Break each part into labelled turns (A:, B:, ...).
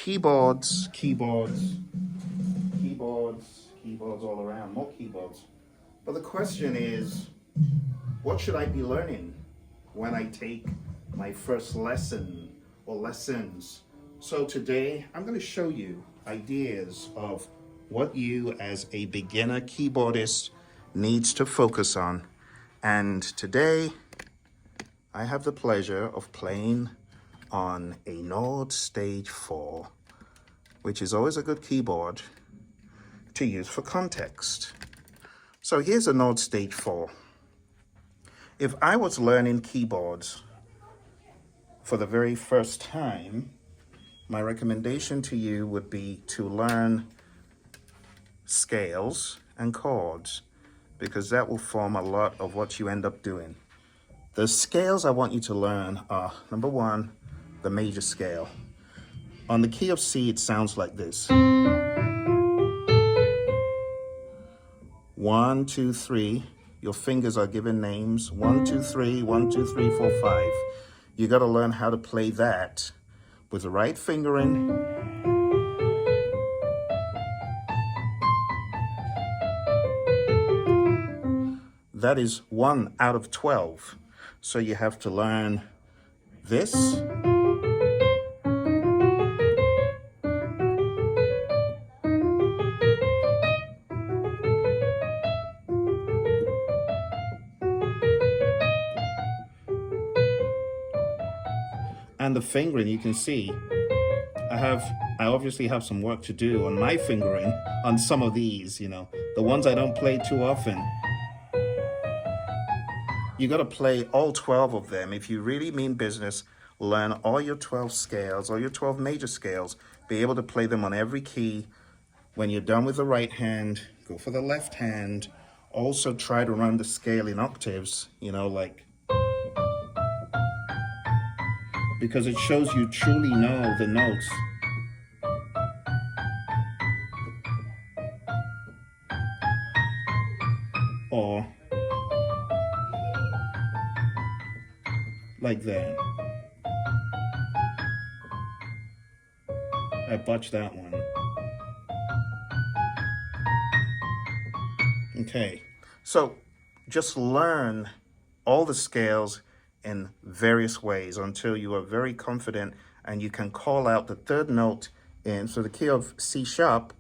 A: keyboards, keyboards, keyboards, keyboards all around, more keyboards. But the question is, what should I be learning when I take my first lesson or lessons? So today I'm going to show you ideas of what you as a beginner keyboardist needs to focus on. And today I have the pleasure of playing on a Nord Stage 4, which is always a good keyboard to use for context. So here's a Nord Stage 4. If I was learning keyboards for the very first time, my recommendation to you would be to learn scales and chords, because that will form a lot of what you end up doing. The scales I want you to learn are, number one, the major scale. On the key of C, it sounds like this. 1, 2, 3. Your fingers are given names. 1, 2, 3, 1, 2, 3, 4, 5. You got to learn how to play that with the right fingering. That is 1 out of 12. So you have to learn this. And the fingering, you can see, I obviously have some work to do on my fingering on some of these, the ones I don't play too often. You got to play all 12 of them. If you really mean business, learn all your 12 scales, all your 12 major scales, be able to play them on every key. When you're done with the right hand, go for the left hand. Also try to run the scale in octaves, because it shows you truly know the notes. Or like that. I botched that one. Okay, so just learn all the scales in various ways until you are very confident and you can call out the third note in. So the key of C sharp,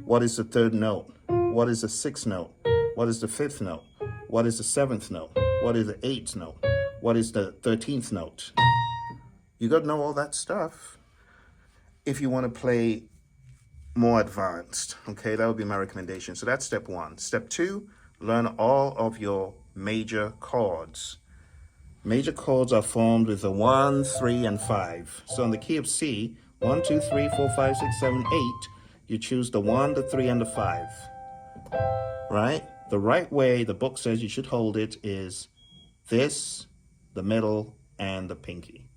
A: what is the third note? What is the sixth note? What is the fifth note? What is the seventh note? What is the eighth note? What is the 13th note? You got to know all that stuff if you want to play more advanced. Okay, that would be my recommendation. So that's step one. Step two, learn all of your major chords. Major chords are formed with the 1, 3, and 5. So on the key of C, 1, 2, 3, 4, 5, 6, 7, 8, you choose the 1, the 3, and the 5. Right? The right way the book says you should hold it is this, the middle, and the pinky.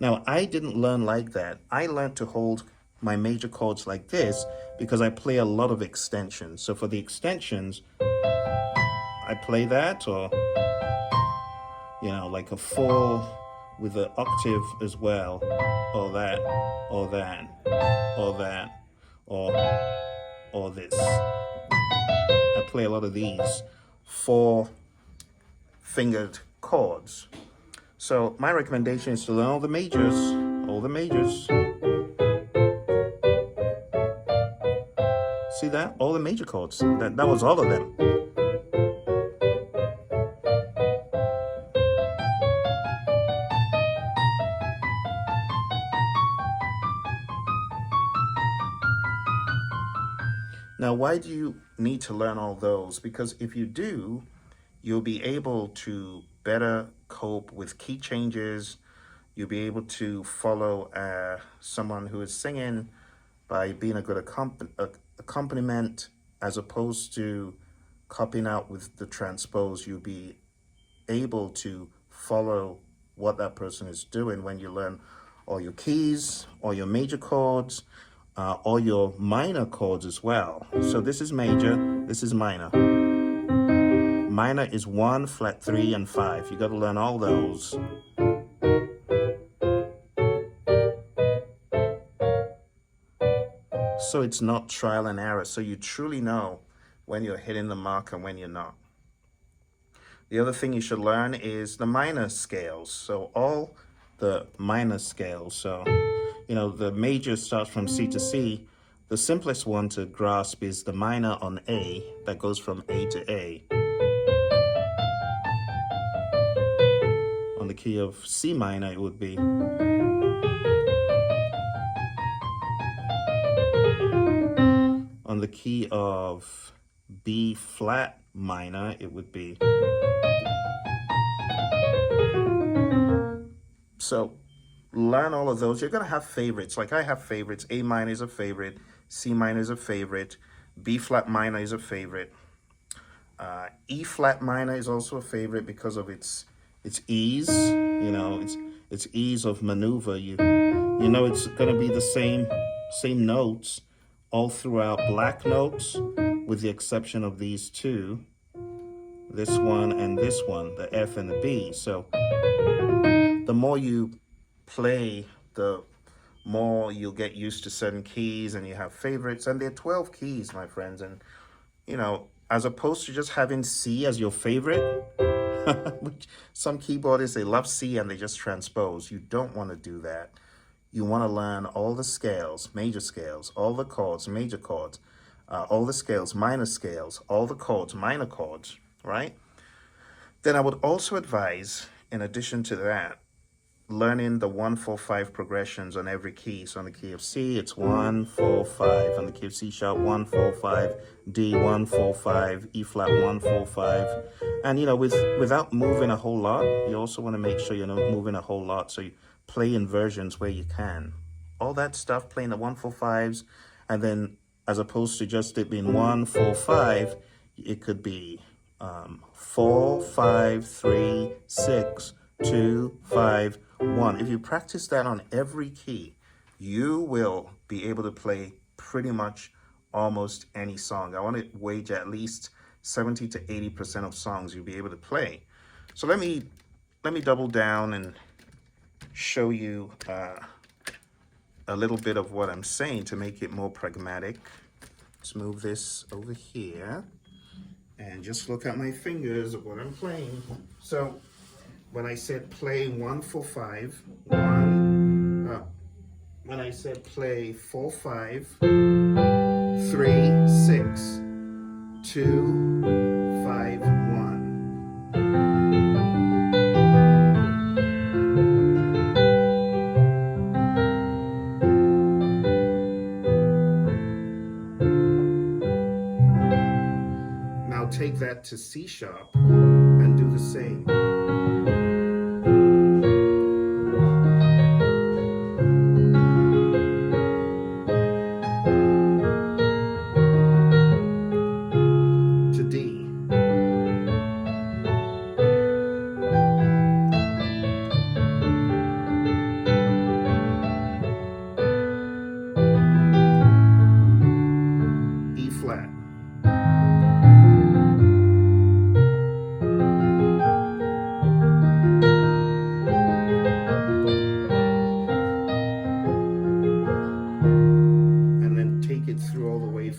A: Now, I didn't learn like that. I learned to hold my major chords like this because I play a lot of extensions. So for the extensions, I play that, or, like a 4 with an octave as well, or that, or that, or that, or this. I play a lot of these 4-fingered chords. So my recommendation is to learn all the majors, all the majors. See that? All the major chords. That was all of them. Now, why do you need to learn all those? Because if you do, you'll be able to better cope with key changes. You'll be able to follow someone who is singing by being a good accompaniment, as opposed to copying out with the transpose. You'll be able to follow what that person is doing when you learn all your keys, all your major chords, all your minor chords as well. So this is major, this is minor. Minor is 1, flat 3, and 5. You got to learn all those. so it's not trial and error. So you truly know when you're hitting the mark and when you're not. The other thing you should learn is the minor scales. So all the minor scales. So, you know, the major starts from C to C. The simplest one to grasp is the minor on A that goes from A to A. On the key of C minor, it would be. On the key of B flat minor, it would be. So learn all of those. You're going to have favorites. Like I have favorites. A minor is a favorite. C minor is a favorite. B flat minor is a favorite. E flat minor is also a favorite because of its ease. You know, its ease of maneuver. You know it's going to be the same notes all throughout black notes, with the exception of these two, this one and this one, the F and the B. So the more you play, the more you'll get used to certain keys, and you have favorites. And there are 12 keys, my friends. And, you know, as opposed to just having C as your favorite, which some keyboardists, they love C and they just transpose. You don't want to do that. You want to learn all the scales, major scales, all the chords, major chords, all the scales, minor scales, all the chords, minor chords, right? Then I would also advise, in addition to that, learning the 1-4-5 progressions on every key. So on the key of C, it's 1-4-5. On the key of C sharp, 1-4-5. D, 1-4-5. E flat, 1-4-5. And, you know, without moving a whole lot, you also want to make sure you're not moving a whole lot. So you play inversions where you can. All that stuff, playing the 1-4-5s, and then as opposed to just it being 1-4-5, it could be 4-5-3-6. 2-5-1. If you practice that on every key, you will be able to play pretty much almost any song. I want to wager at least 70 to 80% of songs you'll be able to play. So let me double down and show you a little bit of what I'm saying to make it more pragmatic. Let's move this over here and just look at my fingers of what I'm playing. So when I said play 1-4-5, when I said play 4-5, 3-6, 2-5-1. Now take that to C sharp and do the same.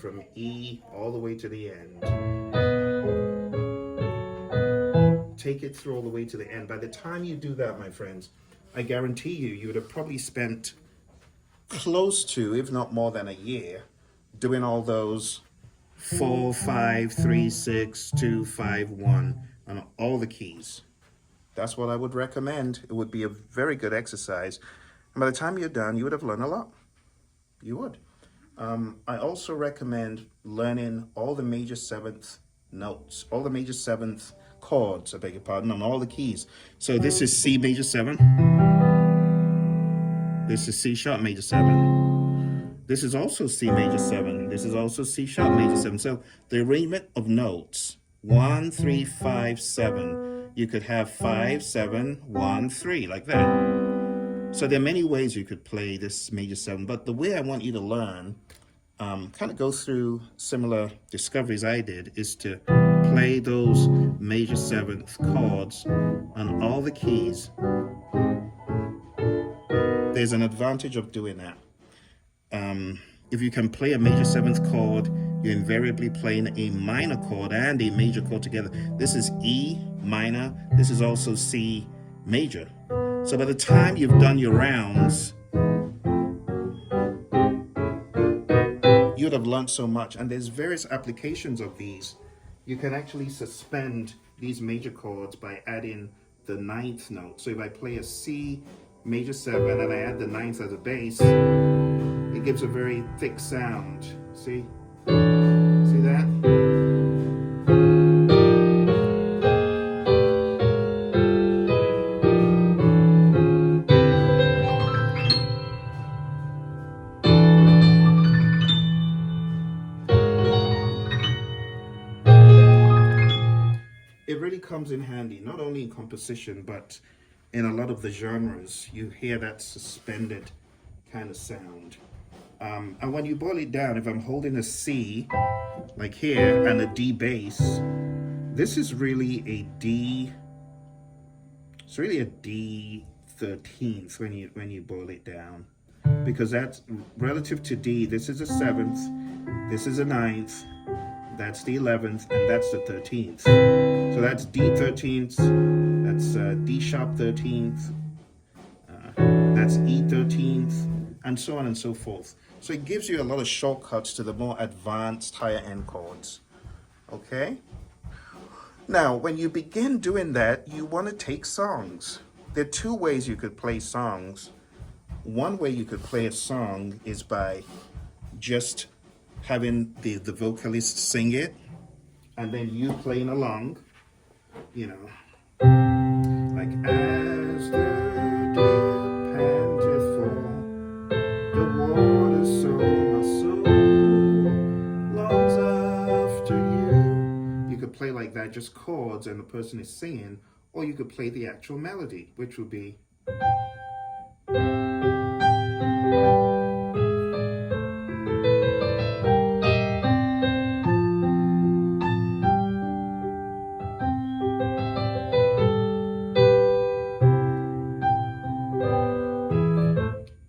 A: From E all the way to the end. Take it through all the way to the end. By the time you do that, my friends, I guarantee you would have probably spent close to, if not more than a year, doing all those 4, 5, 3, 6, 2, 5, 1 on all the keys. That's what I would recommend. It would be a very good exercise. And by the time you're done, you would have learned a lot. You would. I also recommend learning all the major seventh notes, all the major seventh chords, I beg your pardon, on all the keys. So this is C major 7. This is C sharp major 7. This is also C major 7. This is also C sharp major 7. So the arrangement of notes, 1, 3, 5, 7. You could have 5, 7, 1, 3, like that. So there are many ways you could play this major 7, but the way I want you to learn, kind of go through similar discoveries I did, is to play those major 7th chords on all the keys. There's an advantage of doing that. If you can play a major seventh chord, you're invariably playing a minor chord and a major chord together. This is E minor. This is also C major. So by the time you've done your rounds, you'd have learned so much. And there's various applications of these. You can actually suspend these major chords by adding the ninth note. So if I play a C major 7 and I add the ninth as a bass, it gives a very thick sound. See? See that? It really comes in handy, not only in composition, but in a lot of the genres. You hear that suspended kind of sound. And when you boil it down, if I'm holding a C, like here, and a D bass, this is really a D, it's really a D 13th when you boil it down. Because that's relative to D, this is a 7th, this is a 9th, that's the 11th, and that's the 13th. So that's D 13th, that's D sharp 13th, that's E 13th, and so on and so forth. So it gives you a lot of shortcuts to the more advanced higher end chords. Okay? Now, when you begin doing that, you want to take songs. There are two ways you could play songs. One way you could play a song is by just having the vocalist sing it, and then you playing along, you know, like as the deer panteth for the water, so my soul longs after you. You could play like that, just chords, and the person is singing, or you could play the actual melody, which would be.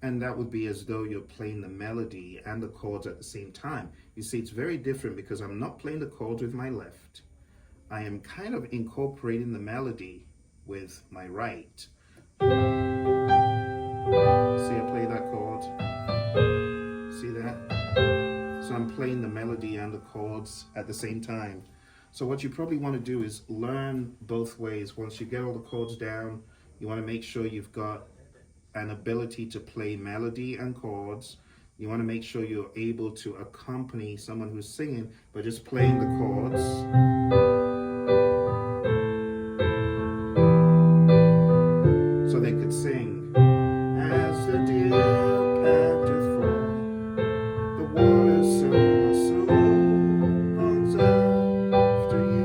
A: And that would be as though you're playing the melody and the chords at the same time. You see, it's very different because I'm not playing the chords with my left. I am kind of incorporating the melody with my right. See, I play that chord. See that? So I'm playing the melody and the chords at the same time. So what you probably want to do is learn both ways. Once you get all the chords down, you want to make sure you've got an ability to play melody and chords. You want to make sure you're able to accompany someone who's singing by just playing the chords. So they could sing, as the deer panteth for the water, so my soul longs after you.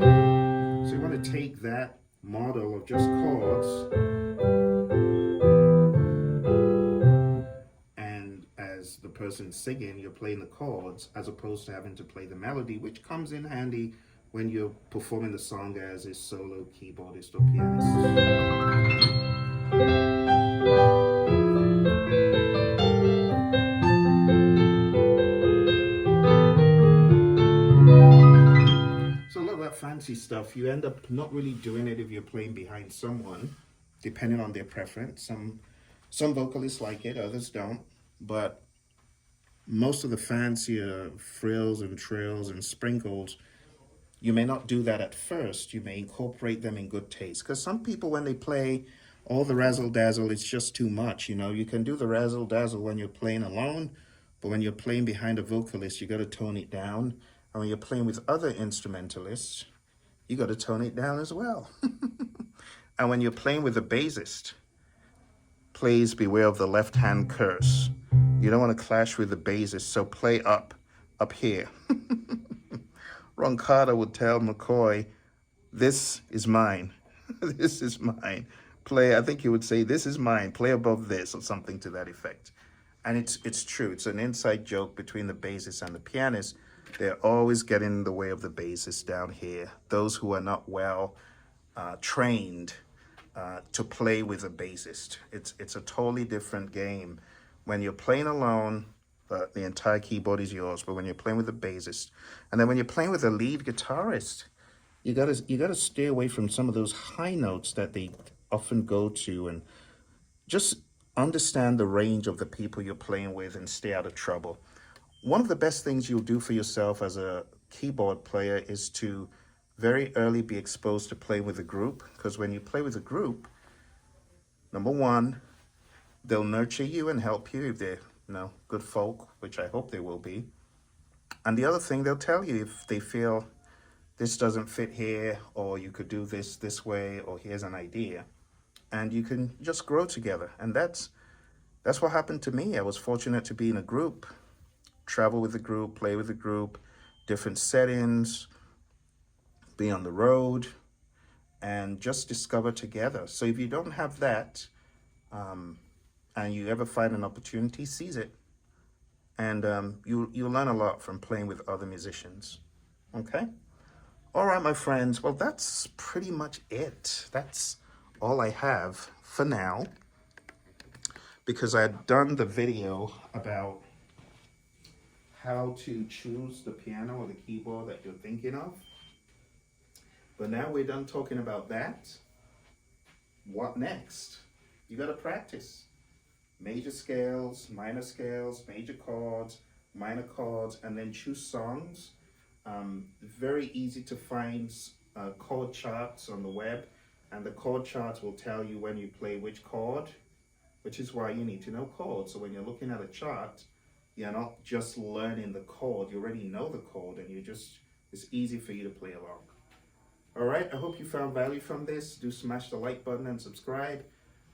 A: So you want to take that model of just chords, the person singing, you're playing the chords as opposed to having to play the melody, which comes in handy when you're performing the song as a solo keyboardist or pianist. So a lot of that fancy stuff, you end up not really doing it if you're playing behind someone, depending on their preference. Some vocalists like it, others don't, but most of the fancier frills and trills and sprinkles, you may not do that at first. You may incorporate them in good taste. Because some people, when they play all the razzle-dazzle, it's just too much. You know, you can do the razzle-dazzle when you're playing alone, but when you're playing behind a vocalist, you got to tone it down. And when you're playing with other instrumentalists, you got to tone it down as well. And when you're playing with a bassist, please beware of the left-hand curse. You don't want to clash with the bassist, so play up here. Ron Carter would tell McCoy, this is mine. This is mine. Play, I think he would say, this is mine. Play above this, or something to that effect. And it's true. It's an inside joke between the bassist and the pianist. They're always getting in the way of the bassist down here. Those who are not well trained to play with a bassist. It's a totally different game. When you're playing alone, but the entire keyboard is yours. But when you're playing with the bassist, and then when you're playing with the lead guitarist, you gotta stay away from some of those high notes that they often go to, and just understand the range of the people you're playing with and stay out of trouble. One of the best things you'll do for yourself as a keyboard player is to very early be exposed to playing with a group, because when you play with a group, number one, they'll nurture you and help you if they're, good folk, which I hope they will be. And the other thing, they'll tell you if they feel this doesn't fit here, or you could do this way, or here's an idea. And you can just grow together. And that's what happened to me. I was fortunate to be in a group, travel with the group, play with the group, different settings, be on the road, and just discover together. So if you don't have that, and you ever find an opportunity, seize it. And you learn a lot from playing with other musicians. Okay? All right, my friends. Well, that's pretty much it. That's all I have for now, because I had done the video about how to choose the piano or the keyboard that you're thinking of. But now we're done talking about that. What next? You got to practice. Major scales, major chords, minor chords, and then choose songs. Very easy to find chord charts on the web, and the chord charts will tell you when you play which chord, which is why you need to know chords. So when you're looking at a chart, you're not just learning the chord, you already know the chord, and it's easy for you to play along. All right, I hope you found value from this. Do smash the like button and subscribe.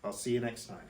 A: I'll see you next time.